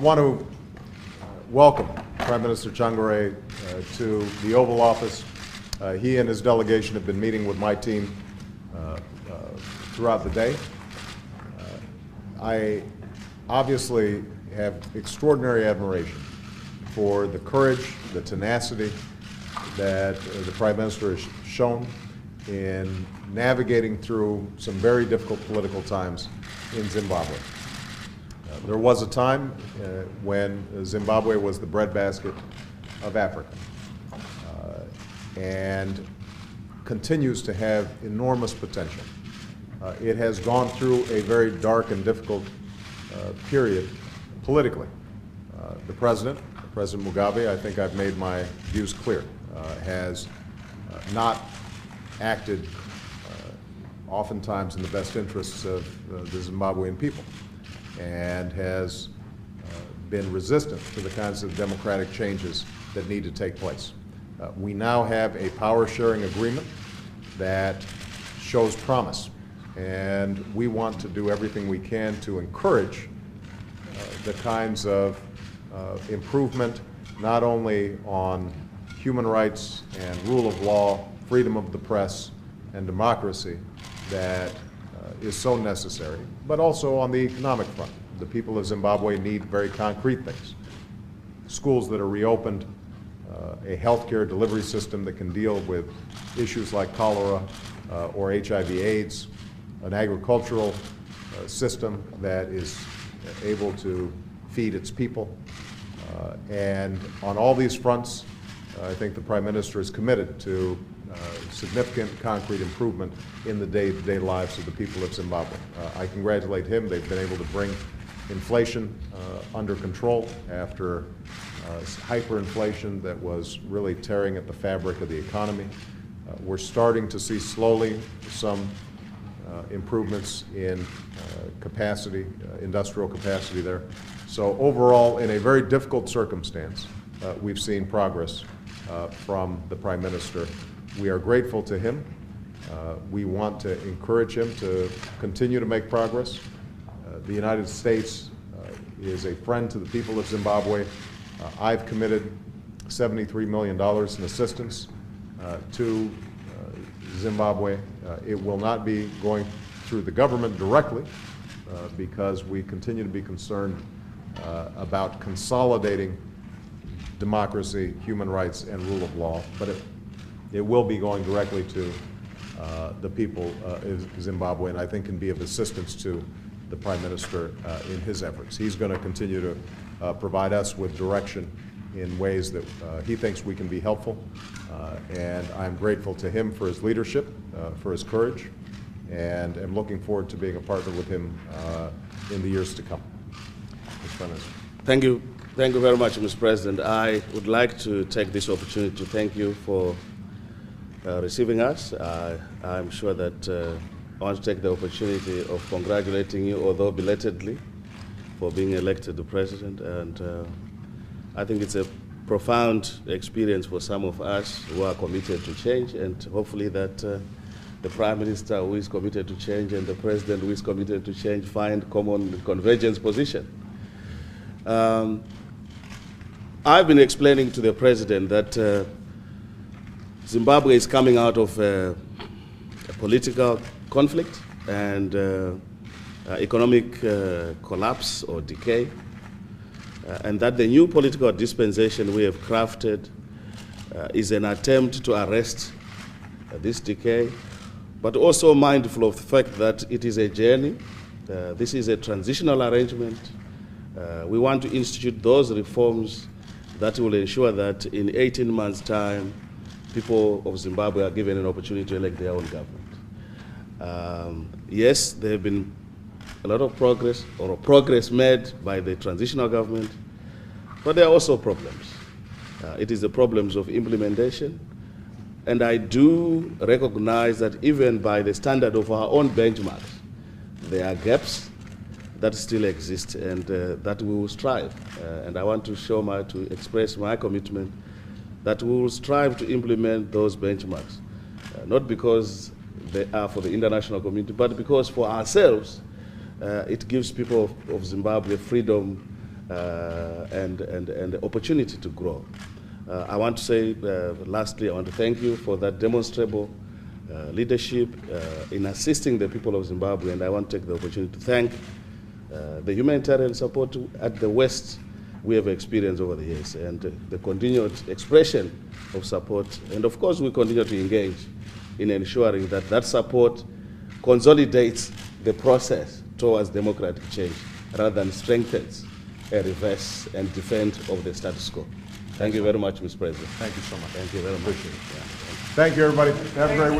want to welcome Prime Minister Changare to the Oval Office. He and his delegation have been meeting with my team throughout the day. I obviously have extraordinary admiration for the courage, the tenacity that the Prime Minister has shown in navigating through some very difficult political times in Zimbabwe. There was a time when Zimbabwe was the breadbasket of Africa and continues to have enormous potential. It has gone through a very dark and difficult period politically. The President Mugabe, I think I've made my views clear, has not acted oftentimes in the best interests of the Zimbabwean people, and has been resistant to the kinds of democratic changes that need to take place. We now have a power-sharing agreement that shows promise, and we want to do everything we can to encourage the kinds of improvement, not only on human rights and rule of law, freedom of the press, and democracy that is so necessary, but also on the economic front. The people of Zimbabwe need very concrete things. Schools that are reopened, a healthcare delivery system that can deal with issues like cholera or HIV/AIDS, an agricultural system that is able to feed its people. And on all these fronts, I think the Prime Minister is committed to significant concrete improvement in the day-to-day lives of the people of Zimbabwe. I congratulate him. They've been able to bring inflation under control after hyperinflation that was really tearing at the fabric of the economy. We're starting to see slowly some improvements in capacity, industrial capacity there. So overall, in a very difficult circumstance, we've seen progress from the Prime Minister. We are grateful to him. We want to encourage him to continue to make progress. The United States is a friend to the people of Zimbabwe. I've committed $73 million in assistance to Zimbabwe. It will not be going through the government directly because we continue to be concerned about consolidating democracy, human rights, and rule of law, but it will be going directly to the people of Zimbabwe, and I think can be of assistance to the Prime Minister in his efforts. He's going to continue to provide us with direction in ways that he thinks we can be helpful, and I'm grateful to him for his leadership, for his courage, and am looking forward to being a partner with him in the years to come. Mr. Prime Minister. Thank you. Thank you very much, Mr. President. I would like to take this opportunity to thank you for receiving us. I'm sure that I want to take the opportunity of congratulating you, although belatedly, for being elected the President. And I think it's a profound experience for some of us who are committed to change, and hopefully that the Prime Minister who is committed to change and the President who is committed to change find common convergence position. I've been explaining to the President that Zimbabwe is coming out of a political conflict and economic collapse or decay, and that the new political dispensation we have crafted is an attempt to arrest this decay, but also mindful of the fact that it is a journey. This is a transitional arrangement. We want to institute those reforms that will ensure that in 18 months' time, people of Zimbabwe are given an opportunity to elect their own government. Yes, there have been a lot of progress, or progress made by the transitional government, but there are also problems. It is the problems of implementation, and I do recognize that even by the standard of our own benchmarks, there are gaps that still exist, and that we will strive. And I want to express my commitment that we will strive to implement those benchmarks, not because they are for the international community, but because for ourselves, it gives people of Zimbabwe freedom and the opportunity to grow. I want to say, lastly, I want to thank you for that demonstrable leadership in assisting the people of Zimbabwe, and I want to take the opportunity to thank the humanitarian support at the West we have experienced over the years, and the continued expression of support. And of course, we continue to engage in ensuring that that support consolidates the process towards democratic change rather than strengthens a reverse and defend of the status quo. Thank you very much, Mr. President. Thank you so much. Thank you very much. Appreciate it. Thank you, everybody. Have a great week.